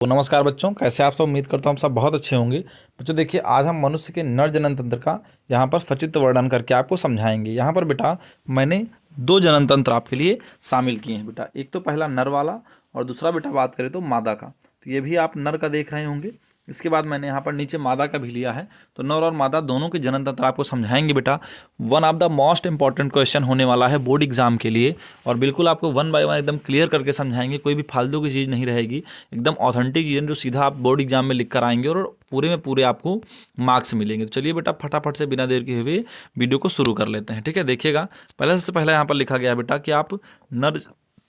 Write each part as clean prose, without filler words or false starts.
तो नमस्कार बच्चों, कैसे आप सब। उम्मीद करता हूँ हम सब बहुत अच्छे होंगे। बच्चों देखिए, आज हम मनुष्य के नर जनन तंत्र का यहाँ पर सचित्र वर्णन करके आपको समझाएंगे। यहाँ पर बेटा मैंने दो जनन तंत्र आपके लिए शामिल किए हैं बेटा। एक तो पहला नर वाला और दूसरा बेटा बात करें तो मादा का। तो ये भी आप नर का देख रहे होंगे। इसके बाद मैंने यहाँ पर नीचे मादा का भी लिया है। तो नर और मादा दोनों के जनन तंत्र आपको समझाएंगे बेटा। One of the most important question होने वाला है बोर्ड एग्जाम के लिए, और बिल्कुल आपको वन बाय वन एकदम क्लियर करके समझाएंगे। कोई भी फालतू की चीज़ नहीं रहेगी, एकदम ऑथेंटिक चीज़ जो सीधा आप बोर्ड एग्जाम में लिख कर आएंगे और पूरे में पूरे आपको मार्क्स मिलेंगे। तो चलिए बेटा फटाफट से बिना देर के हुए वीडियो को शुरू कर लेते हैं। ठीक है, देखिएगा। पहले सबसे पहले यहाँ पर लिखा गया बेटा कि आप नर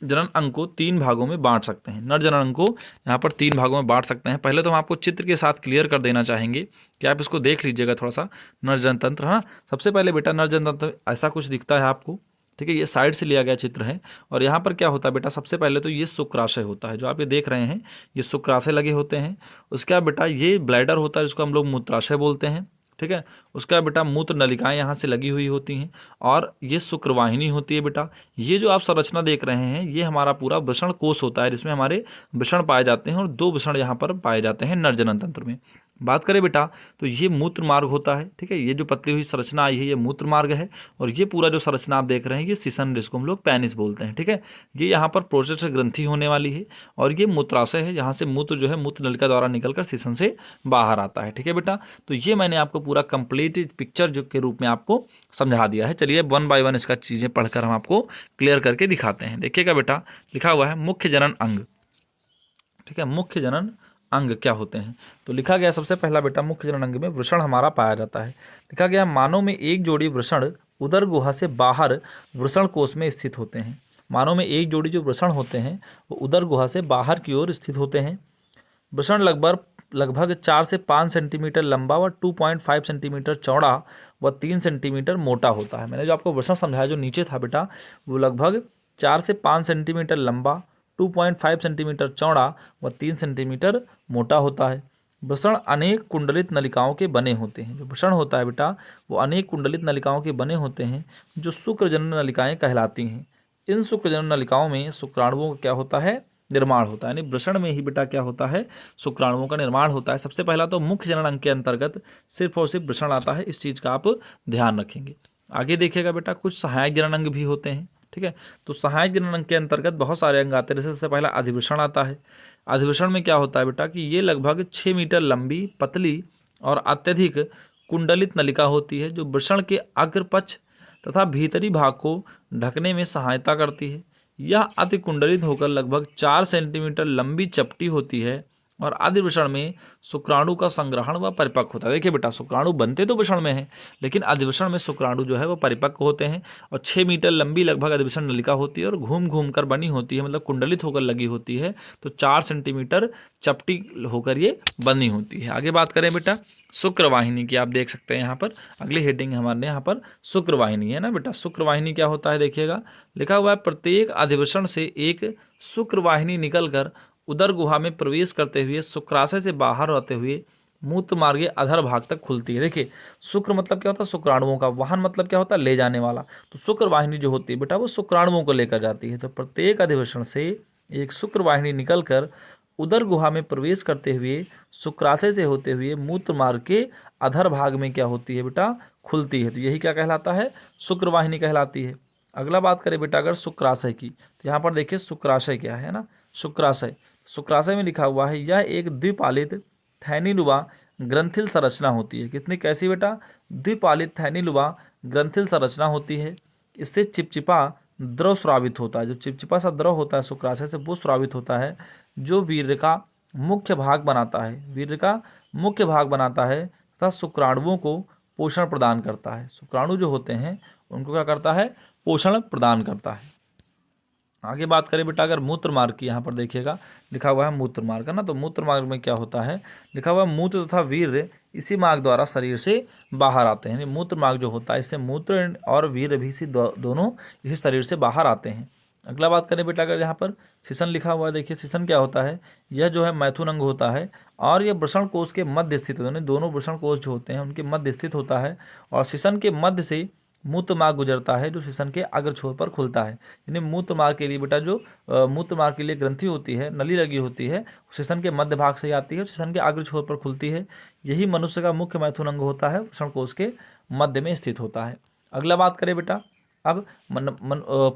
जनन अंग को 3 भागों में बांट सकते हैं। नर जनन अंग को यहाँ पर 3 भागों में बांट सकते हैं। पहले तो हम आपको चित्र के साथ क्लियर कर देना चाहेंगे कि आप इसको देख लीजिएगा थोड़ा सा। नर जनन तंत्र, हाँ, सबसे पहले बेटा नर जनन तंत्र ऐसा कुछ दिखता है आपको। ठीक है, ये साइड से लिया गया चित्र है। और यहाँ पर क्या होता है बेटा, सबसे पहले तो ये शुक्राशय होता है, जो आप ये देख रहे हैं, ये शुक्राशय लगे होते हैं। उसके बाद बेटा ये ब्लैडर होता है, जिसको हम लोग मूत्राशय बोलते हैं। ठीक है, उसका बेटा मूत्र नलिकाएं यहाँ से लगी हुई होती हैं, और ये शुक्रवाहिनी होती है बेटा। ये जो आप संरचना देख रहे हैं, ये हमारा पूरा वृषण कोष होता है, जिसमें हमारे वृषण पाए जाते हैं, और 2 वृषण यहाँ पर पाए जाते हैं नर जनन तंत्र में। बात करें बेटा तो ये मूत्र मार्ग होता है। ठीक है, ये जो पतली हुई संरचना आई है, ये मूत्र मार्ग है। और ये पूरा जो संरचना आप देख रहे हैं, ये सिसन, जिसको हम लोग पेनिस बोलते हैं। ठीक है, ये यहाँ पर प्रोस्टेट ग्रंथि होने वाली है, और ये मूत्राशय है, यहाँ से मूत्र जो है मूत्र नलिका द्वारा निकलकर सिसन से बाहर आता है। ठीक है बेटा, तो ये मैंने आपको पूरा कंप्लीट पिक्चर जो के रूप में आपको समझा दिया है। चलिए वन बाय वन इसका चीज़ें पढ़कर हम आपको क्लियर करके दिखाते हैं। देखिएगा बेटा, लिखा हुआ है मुख्य जनन अंग। ठीक है, मुख्य जनन अंग क्या होते हैं, तो लिखा गया सबसे पहला बेटा मुख्य जनन अंग में वृषण हमारा पाया जाता है। लिखा गया मानव में एक जोड़ी वृषण उदर गुहा से बाहर वृषण कोष में स्थित होते हैं। मानव में एक जोड़ी जो वृषण होते हैं वो उदर गुहा से बाहर की ओर स्थित होते हैं। वृषण लगभग 4 से 5 सेंटीमीटर लंबा व 2.5 सेंटीमीटर चौड़ा व 3 सेंटीमीटर मोटा होता है। मैंने जो आपको वृषण समझाया जो नीचे था बेटा, वो लगभग 4 से 5 सेंटीमीटर लंबा, 2.5 सेंटीमीटर चौड़ा व 3 सेंटीमीटर मोटा होता है। वृषण अनेक कुंडलित नलिकाओं के बने होते हैं। जो वृषण होता है बेटा, वो अनेक कुंडलित नलिकाओं के बने होते हैं, जो शुक्रजनन नलिकाएं कहलाती हैं। इन शुक्रजनन नलिकाओं में शुक्राणुओं का क्या होता है, निर्माण होता है। यानी वृषण में ही बेटा क्या होता है, शुक्राणुओं का निर्माण होता है। सबसे पहला तो मुख्य जनन अंग के अंतर्गत सिर्फ और सिर्फ वृषण आता है, इस चीज़ का आप ध्यान रखेंगे। आगे देखिएगा बेटा, कुछ सहायक जनन अंग भी होते हैं। ठीक है, तो सहायक जनन अंग के अंतर्गत बहुत सारे अंग आते हैं। जैसे सबसे पहला अधिवृषण आता है। अधिवृषण में क्या होता है बेटा कि ये लगभग 6 मीटर लंबी, पतली और अत्यधिक कुंडलित नलिका होती है, जो वृषण के अग्रपक्ष तथा भीतरी भाग को ढकने में सहायता करती है। यह अति कुंडलित होकर लगभग 4 सेंटीमीटर लंबी चपटी होती है, और आदि वृषण में शुक्राणु का संग्रहण व परिपक्व होता है। देखिए बेटा, शुक्राणु बनते तो वृषण में हैं, लेकिन अधिवृषण में शुक्राणु जो है वो परिपक्व होते हैं, और 6 मीटर लंबी लगभग अधिवृषण नलिका होती है, और घूम घूम कर बनी होती है, मतलब कुंडलित होकर लगी होती है। तो 4 सेंटीमीटर चपटी होकर ये बनी होती है। आगे बात करें बेटा शुक्रवाहिनी की, आप देख सकते हैं यहाँ पर अगली हेडिंग हमारे यहाँ पर शुक्रवाहिनी है ना बेटा। शुक्रवाहिनी क्या होता है, देखिएगा, लिखा हुआ है प्रत्येक अधिवृषण से एक शुक्रवाहिनी निकलकर उदर गुहा में प्रवेश करते हुए शुक्राशय से बाहर आते हुए मूत्र मार्गे अधर भाग तक खुलती है। देखिए, शुक्र मतलब क्या होता है, शुक्राणुओं का। वाहन मतलब क्या होता है, ले जाने वाला। तो शुक्रवाहिनी जो होती है बेटा, वो शुक्राणुओं को लेकर जाती है। तो प्रत्येक अधिवृषण से एक शुक्रवाहिनी निकलकर उदर गुहा में प्रवेश करते हुए शुक्राशय से होते हुए मूत्र मार्ग के अधर भाग में क्या होती है बेटा, खुलती है। तो यही क्या कहलाता है, शुक्रवाहिनी कहलाती है। अगला बात करें बेटा अगर शुक्राशय की, तो यहाँ पर देखिए शुक्राशय क्या है ना। शुक्राशय, शुक्राशय में लिखा हुआ है यह एक द्विपालित थैनीलुबा ग्रंथिल संरचना होती है। कितनी कैसी बेटा, द्विपालित थैनीलुबा ग्रंथिल संरचना होती है। इससे चिपचिपा द्रव स्रावित होता है। जो चिपचिपा सा द्रव होता है शुक्राशय से, वो स्रावित होता है, जो वीर्य का मुख्य भाग बनाता है। वीर्य का मुख्य भाग बनाता है तथा शुक्राणुओं को पोषण प्रदान करता है। शुक्राणु जो होते हैं उनको क्या करता है, पोषण प्रदान करता है। आगे बात करें बेटा अगर मूत्र मार्ग की, यहाँ पर देखिएगा लिखा हुआ है मूत्र मार्ग है ना। तो मूत्र मार्ग में क्या होता है, लिखा हुआ है मूत्र तथा वीर्य इसी मार्ग द्वारा शरीर से बाहर आते हैं। मूत्र मार्ग जो होता है, इससे मूत्र और वीर्य भी दोनों इसी शरीर से बाहर आते हैं। अगला बात करें बेटा अगर यहाँ पर सिसन लिखा हुआ है, देखिए सिसन क्या होता है, यह जो है मैथुन अंग होता है, और यह वृषण कोष के मध्य स्थित होता है। दोनों वृषण कोष जो होते हैं उनके मध्य स्थित होता है, और सिसन के मध्य से मूत्र मार्ग गुजरता है जो श्वसन के अग्र छोर पर खुलता है। यानी मूत्र मार्ग के लिए बेटा जो मूत्र मार्ग के लिए ग्रंथि होती है, नली लगी होती है, श्वसन के मध्य भाग से आती है, श्वसन के अग्र छोर पर खुलती है। यही मनुष्य का मुख्य मैथुन अंग होता है, वृषण कोश के मध्य में स्थित होता है। अगला बात करें बेटा, अब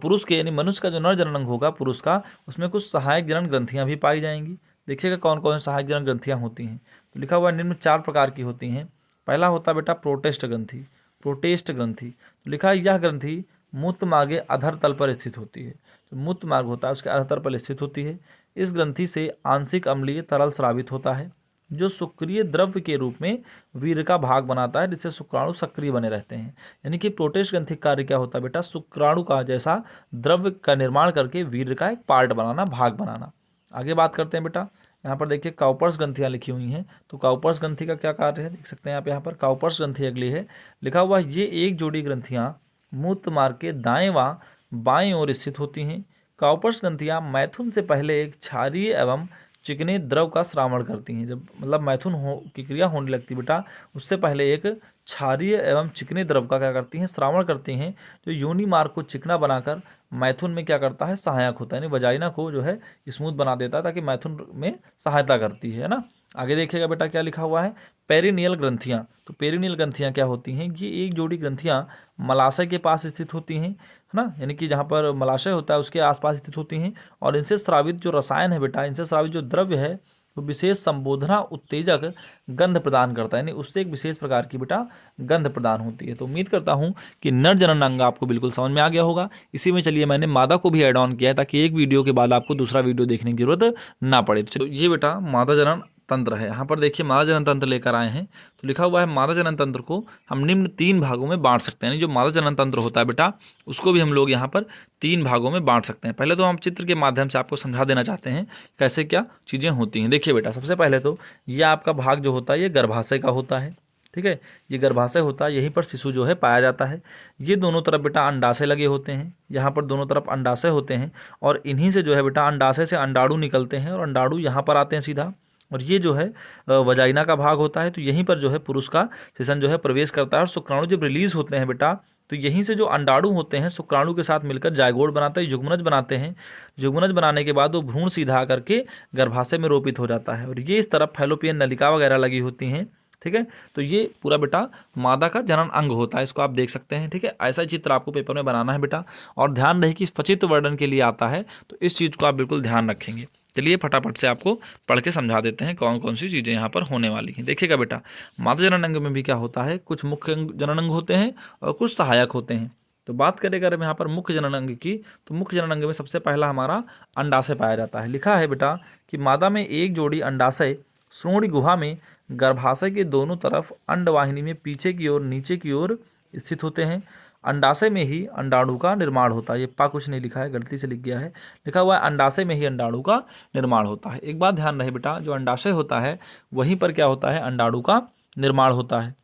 पुरुष के यानी मनुष्य का जो नर जनन अंग होगा पुरुष का, उसमें कुछ सहायक जनन ग्रंथियां भी पाई जाएंगी। देखिएगा कौन कौन सहायक जनन ग्रंथियां होती हैं। तो लिखा हुआ निम्न 4 प्रकार की होती हैं। पहला होता है बेटा प्रोटेस्ट ग्रंथि। प्रोटेस्ट ग्रंथि तो लिखा है यह ग्रंथि मूत्र मार्ग अधर तल पर स्थित होती है। जो मूत्र मार्ग होता है उसके अधर तल पर स्थित होती है। इस ग्रंथि से आंशिक अम्लीय तरल स्रावित होता है जो शुक्रिय द्रव्य के रूप में वीर्य का भाग बनाता है, जिससे शुक्राणु सक्रिय बने रहते हैं। यानी कि प्रोटेस्ट ग्रंथि का कार्य क्या होता है बेटा, शुक्राणु का जैसा द्रव्य का निर्माण करके वीर्य का एक पार्ट बनाना, भाग बनाना। आगे बात करते हैं बेटा, यहाँ पर देखिए काउपर्स ग्रंथियाँ लिखी हुई हैं। तो काउपर्स ग्रंथि का क्या कार्य है देख सकते हैं आप यहाँ पर। काउपर्स ग्रंथि अगली है, लिखा हुआ ये एक जोड़ी ग्रंथियाँ मूत्र मार्ग के दाएं व बाएं ओर स्थित होती हैं। काउपर्स ग्रंथियाँ मैथुन से पहले एक क्षारीय एवं चिकने द्रव का श्रावण करती हैं। जब मतलब मैथुन की क्रिया होने लगती है बेटा, उससे पहले एक क्षारीय एवं चिकने द्रव का क्या करती हैं, श्रावण करती हैं, जो योनि मार्ग को चिकना बनाकर मैथुन में क्या करता है, सहायक होता है। यानी वजाइना को जो है स्मूथ बना देता है, ताकि मैथुन में सहायता करती है ना। आगे देखिएगा बेटा क्या लिखा हुआ है, पेरिनियल ग्रंथियाँ। तो पेरिनियल ग्रंथियाँ क्या होती हैं, ये एक जोड़ी ग्रंथियाँ मलाशय के पास स्थित होती हैं, है ना, यानी कि जहाँ पर मलाशय होता है उसके आसपास स्थित होती हैं। और इनसे स्रावित जो रसायन है बेटा, इनसे स्रावित जो द्रव्य है वो विशेष संबोधना उत्तेजक गंध प्रदान करता है। यानी उससे एक विशेष प्रकार की बेटा गंध प्रदान होती है। तो उम्मीद करता हूँ कि नर जनन अंग आपको बिल्कुल समझ में आ गया होगा। इसी में चलिए मैंने मादा को भी ऐड ऑन किया है, ताकि एक वीडियो के बाद आपको दूसरा वीडियो देखने की जरूरत ना पड़े। तो ये बेटा मादा जनन तंत्र है। यहाँ पर देखिए मादा जनन तंत्र लेकर आए हैं। तो लिखा हुआ है मादा जनन तंत्र को हम निम्न 3 भागों में बांट सकते हैं। यानी जो मादा जनन तंत्र होता है बेटा, उसको भी हम लोग यहाँ पर 3 भागों में बांट सकते हैं। पहले तो हम चित्र के माध्यम से आपको समझा देना चाहते हैं कैसे क्या चीज़ें होती हैं। देखिए बेटा, सबसे पहले तो ये आपका भाग जो होता है ये गर्भाशय का होता है। ठीक है, ये गर्भाशय होता है, यहीं पर शिशु जो है पाया जाता है। ये दोनों तरफ बेटा अंडाशय लगे होते हैं, यहाँ पर दोनों तरफ अंडाशय होते हैं, और इन्हीं से जो है बेटा अंडाशय से अंडाणु निकलते हैं, और अंडाणु यहाँ पर आते हैं सीधा। और ये जो है वजाइना का भाग होता है। तो यहीं पर जो है पुरुष का श्वसन जो है प्रवेश करता है, और शुक्राणु जब रिलीज होते हैं बेटा, तो यहीं से जो अंडाणु होते हैं शुक्राणु के साथ मिलकर जायगोट बनाता है, युग्मनज बनाते हैं। युग्मनज बनाने के बाद वो भ्रूण सीधा करके गर्भाशय में रोपित हो जाता है, और ये इस तरफ फैलोपियन नलिका वगैरह लगी होती हैं। ठीक है, तो ये पूरा बेटा मादा का जनन अंग होता है, इसको आप देख सकते हैं। ठीक है, ऐसा चित्र आपको पेपर में बनाना है बेटा, और ध्यान रहे कि स्वचित्र वर्णन के लिए आता है, तो इस चीज़ को आप बिल्कुल ध्यान रखेंगे। चलिए फटाफट से आपको पढ़ के समझा देते हैं कौन कौन सी चीज़ें यहाँ पर होने वाली हैं। देखिएगा बेटा, मादा जनन अंग में भी क्या होता है, कुछ मुख्य जनन अंग होते हैं और कुछ सहायक होते हैं। तो बात करें अगर हम यहाँ पर मुख्य जनन अंग की, तो मुख्य जनन अंग में सबसे पहला हमारा अंडाशय पाया जाता है। लिखा है बेटा कि मादा में एक जोड़ी अंडाशय श्रोणि गुहा में गर्भाशय के दोनों तरफ अंडवाहिनी में पीछे की ओर नीचे की ओर स्थित होते हैं। अंडाशय में ही अंडाणु का निर्माण होता है। ये पा कुछ नहीं लिखा है, गलती से लिख गया है, लिखा हुआ है अंडाशय में ही अंडाणु का निर्माण होता है। एक बात ध्यान रहे बेटा, जो अंडाशय होता है वहीं पर क्या होता है, अंडाणु का निर्माण होता है।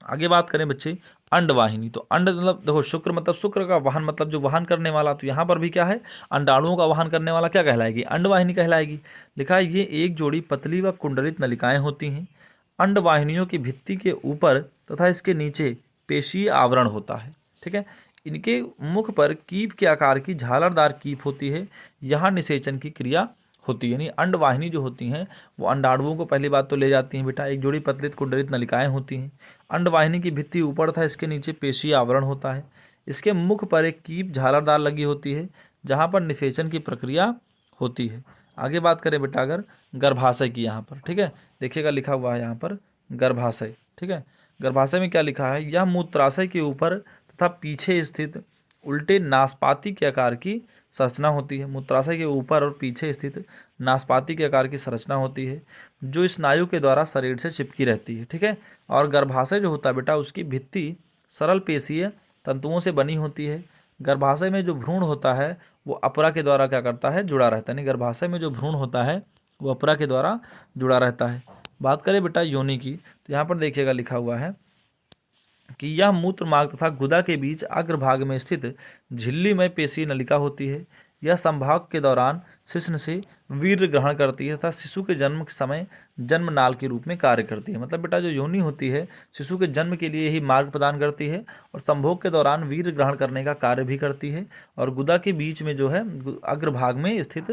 आगे बात करें बच्चे अंडवाहिनी, तो अंड मतलब देखो शुक्र मतलब शुक्र का वाहन मतलब जो वाहन करने वाला, तो यहाँ पर भी क्या है, अंडाणुओं का वाहन करने वाला क्या कहलाएगी, अंडवाहिनी कहलाएगी। लिखा है ये एक जोड़ी पतली व कुंडलित नलिकाएं होती हैं। अंडवाहिनियों की भित्ति के ऊपर तथा इसके नीचे पेशीय आवरण होता है। ठीक है, इनके मुख पर कीप के आकार की झालरदार कीप होती है, यहाँ निषेचन की क्रिया होती है। यानी अंडवाहिनी जो होती हैं वो अंडाणुओं को पहली बात तो ले जाती हैं बेटा। एक जोड़ी पतलित कुंडलित नलिकाएं होती हैं। अंडवाहिनी की भित्ति ऊपर था, इसके नीचे पेशीय आवरण होता है। इसके मुख पर एक कीप झालरदार लगी होती है, जहाँ पर निषेचन की प्रक्रिया होती है। आगे बात करें बेटा अगर गर्भाशय की, यहाँ पर ठीक है, देखिएगा लिखा हुआ है यहाँ पर गर्भाशय। ठीक है, गर्भाशय में क्या लिखा है, यह मूत्राशय के ऊपर तथा पीछे स्थित उल्टे नाशपाती के आकार की संरचना होती है। मूत्राशय के ऊपर और पीछे स्थित नाशपाती के आकार की संरचना होती है, जो स्नायु के द्वारा शरीर से चिपकी रहती है। ठीक है, और गर्भाशय जो होता है बेटा, उसकी भित्ति सरल पेशीय तंतुओं से बनी होती है। गर्भाशय में जो भ्रूण होता है वो अपरा के द्वारा क्या करता है, जुड़ा रहता है। यानी गर्भाशय में जो भ्रूण होता है वो अपरा के द्वारा जुड़ा रहता है। बात करें बेटा योनि की, तो यहाँ पर देखिएगा लिखा हुआ है कि यह मूत्र मार्ग तथा गुदा के बीच अग्रभाग में स्थित झिल्ली में पेशीय नलिका होती है। यह संभोग के दौरान शिश्न से वीर्य ग्रहण करती है तथा शिशु के जन्म के समय जन्म नाल के रूप में कार्य करती है। मतलब बेटा जो योनि होती है शिशु के जन्म के लिए ही मार्ग प्रदान करती है और संभोग के दौरान वीर्य ग्रहण करने का कार्य भी करती है। और गुदा के बीच में जो है अग्रभाग में स्थित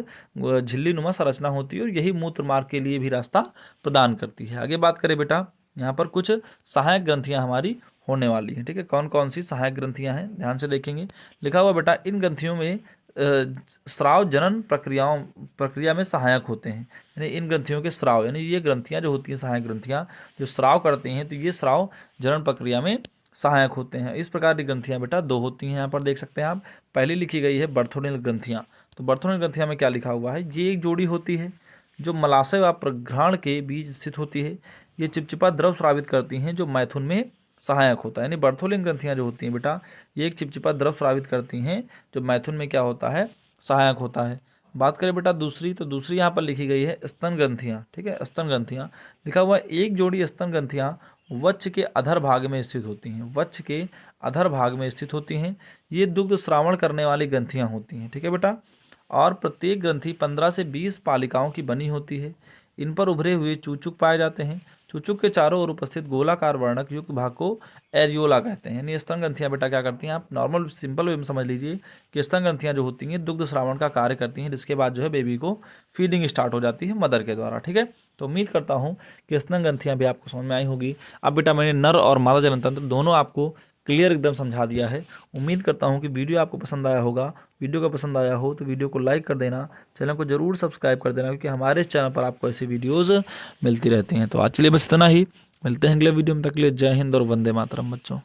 झिल्ली नुमा संरचना होती है और यही मूत्र मार्ग के लिए भी रास्ता प्रदान करती है। आगे बात करें बेटा, यहाँ पर कुछ सहायक ग्रंथियाँ हमारी होने वाली हैं। ठीक है, कौन कौन सी सहायक ग्रंथियाँ हैं ध्यान से देखेंगे। लिखा हुआ बेटा इन ग्रंथियों में स्राव जनन प्रक्रिया में सहायक होते हैं। यानी इन ग्रंथियों के स्राव, यानी ये ग्रंथियाँ जो होती हैं सहायक ग्रंथियाँ जो स्राव करती हैं, तो ये स्राव जनन प्रक्रिया में सहायक होते हैं। इस प्रकार की ग्रंथियाँ बेटा दो होती हैं। यहाँ पर देख सकते हैं आप, पहली लिखी गई है बर्थोनिल ग्रंथियाँ। तो बर्थोनिल ग्रंथियाँ में क्या लिखा हुआ है, ये एक जोड़ी होती है जो मलाशय व प्रघ्राण के बीच स्थित होती है। ये चिपचिपा द्रव स्रावित करती हैं जो मैथुन में सहायक होता है। यानी बर्थोलिन ग्रंथियाँ जो होती हैं बेटा ये एक चिपचिपा द्रव स्रावित करती हैं जो मैथुन में क्या होता है, सहायक होता है। बात करें बेटा दूसरी, तो दूसरी यहाँ पर लिखी गई है स्तन ग्रंथियाँ। ठीक है, स्तन ग्रंथियाँ लिखा हुआ एक जोड़ी स्तन ग्रंथियाँ वक्ष के अधर भाग में स्थित होती हैं। वक्ष के अधर भाग में स्थित होती हैं। ये दुग्ध श्रावण करने वाली ग्रंथियाँ होती हैं। ठीक है बेटा, और प्रत्येक ग्रंथि 15 से 20 पालिकाओं की बनी होती है। इन पर उभरे हुए चूचुक पाए जाते हैं। चूचुक के चारों ओर उपस्थित गोलाकार वर्णक युक्त भाग को एरियोला कहते हैं। यानी स्तन ग्रंथियाँ बेटा क्या करती हैं, आप नॉर्मल सिंपल वे में समझ लीजिए कि स्तन ग्रंथियाँ जो होती हैं दुग्ध श्रावण का कार्य करती हैं, जिसके बाद जो है बेबी को फीडिंग स्टार्ट हो जाती है मदर के द्वारा। ठीक है, तो उम्मीद करता हूँ कि स्तन ग्रंथियाँ भी आपको समझ में आई होगी। अब बेटा मैंने नर और मादा जननतंत्र दोनों आपको क्लियर एकदम समझा दिया है। उम्मीद करता हूँ कि वीडियो आपको पसंद आया होगा। वीडियो का पसंद आया हो तो वीडियो को लाइक कर देना, चैनल को जरूर सब्सक्राइब कर देना, क्योंकि हमारे चैनल पर आपको ऐसी वीडियोस मिलती रहती हैं। तो आज के लिए बस इतना ही, मिलते हैं अगले वीडियो में, तक के लिए जय हिंद और वंदे मातरम बच्चों।